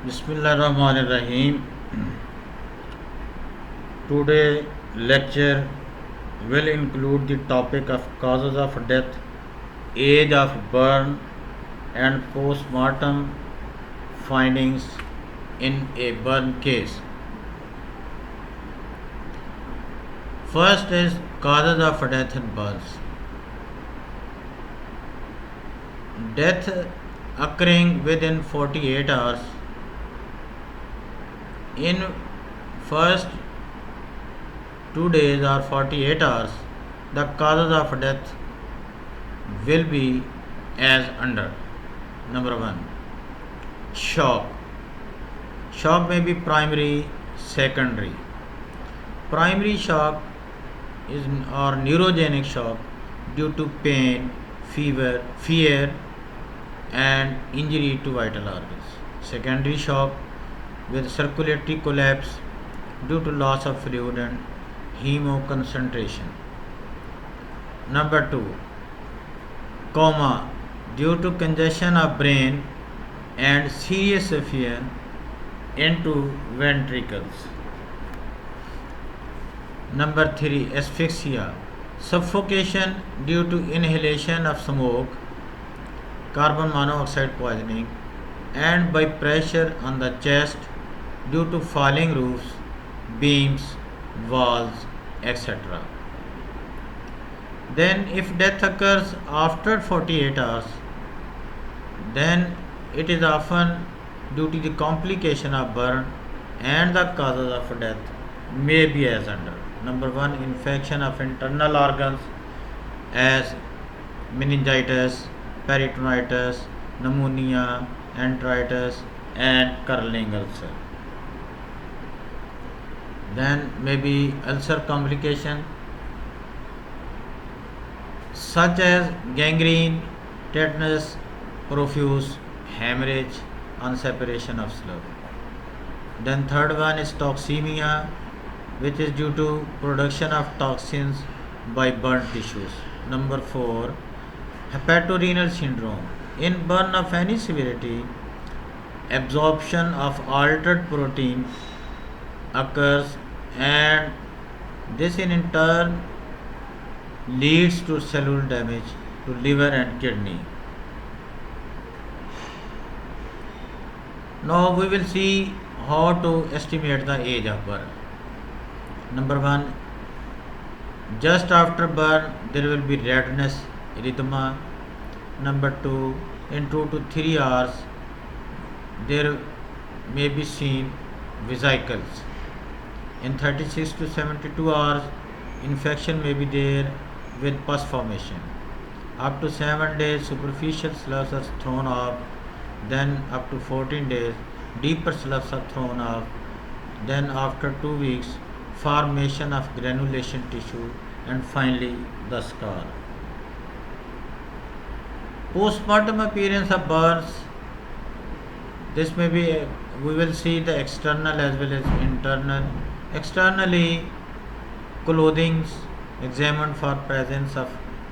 Bismillahirrahmanirrahim. Today lecture will include the topic of causes of death, age of burn and post-mortem findings in a burn case. First is causes of death in burns. Death occurring within 48 hours. In first 2 days or 48 hours, the causes of death will be as under. Number 1, shock. Shock may be primary, secondary. Primary shock is or neurogenic shock due to pain, fear and injury to vital organs. Secondary shock with circulatory collapse due to loss of fluid and hemoconcentration. Number 2, coma due to congestion of brain and serious fear into ventricles. Number 3, asphyxia, suffocation due to inhalation of smoke, carbon monoxide poisoning, and by pressure on the chest due to falling roofs, beams, walls, etc. Then, if death occurs after 48 hours, then it is often due to the complication of burn, and the causes of death may be as under. Number 1, infection of internal organs as meningitis, peritonitis, pneumonia, enteritis, and curling ulcer. Then maybe ulcer complication such as gangrene, tetanus, profuse hemorrhage on separation of slug. Then third one is toxemia, which is due to production of toxins by burnt tissues. Number 4, hepatorenal syndrome. In burn of any severity, absorption of altered protein occurs, and this in turn leads to cellular damage to liver and kidney. Now we will see how to estimate the age of burn. Number 1, just after burn there will be redness, erythema. Number 2, in 2 to 3 hours there may be seen vesicles. In 36 to 72 hours infection may be there with pus formation. Up to 7 days superficial sloughs are thrown off. Then up to 14 days deeper sloughs are thrown off. Then after 2 weeks formation of granulation tissue, and finally the scar. Postmortem appearance of burns. This may be, we will see the external as well as internal. Externally, clothing examined for presence of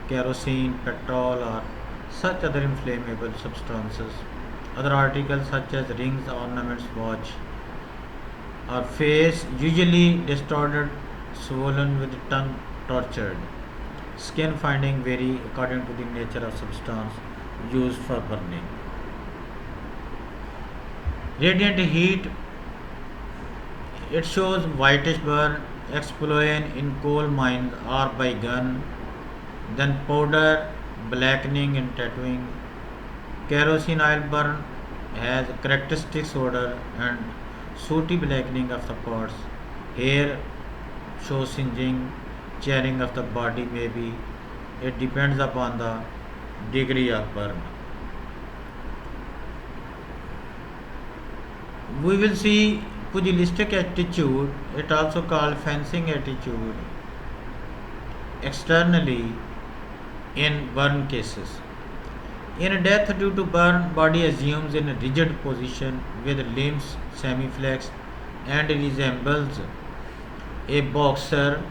kerosene, petrol or such other inflammable substances. Other articles such as rings, ornaments, watch. Or face usually distorted, swollen with tongue tortured. Skin finding vary according to the nature of substance used for burning. Radiant heat, it shows whitish burn, explosion in coal mines or by gun, then powder, blackening and tattooing. Kerosene oil burn has characteristic odor and sooty blackening of the parts. Hair shows singeing, charring of the body maybe. It depends upon the degree of burn. We will see pugilistic attitude, it also called fencing attitude, externally in burn cases. In death due to burn, body assumes in a rigid position with limbs semi-flexed and resembles a boxer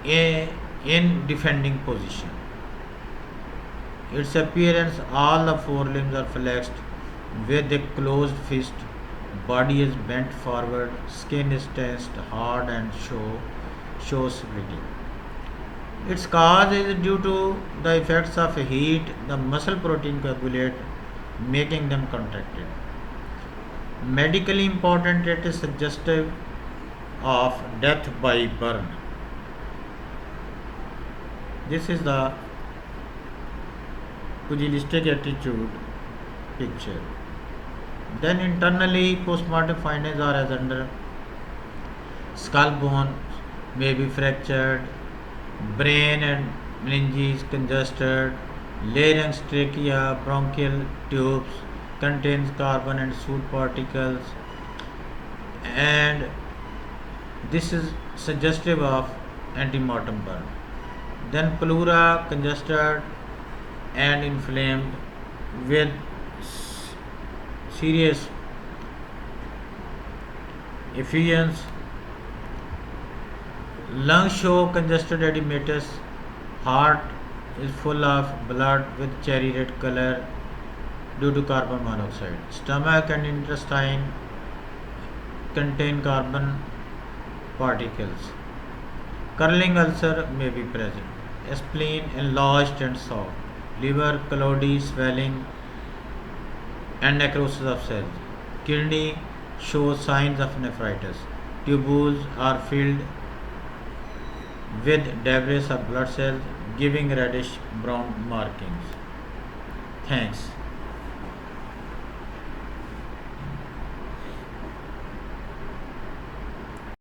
in defending position. Its appearance, all the four limbs are flexed with a closed fist Body is bent forward, skin is tensed, hard, and shows sweating. Its cause is due to the effects of heat. The muscle protein coagulate, making them contracted. Medically important, it is suggestive of death by burn. This is the pugilistic attitude picture. Then internally, postmortem findings are as under: skull bone may be fractured, brain and meninges congested, larynx, trachea, bronchial tubes contains carbon and soot particles, and this is suggestive of antemortem burn. Then pleura congested and inflamed with serious effusions. Lungs show congested edematous. Heart is full of blood with cherry red color due to carbon monoxide. Stomach and intestine contain carbon particles. Curling ulcer may be present. Spleen enlarged and soft. Liver cloudy, swelling, and necrosis of cells. Kidney shows signs of nephritis. Tubules are filled with debris of blood cells, giving reddish brown markings. Thanks.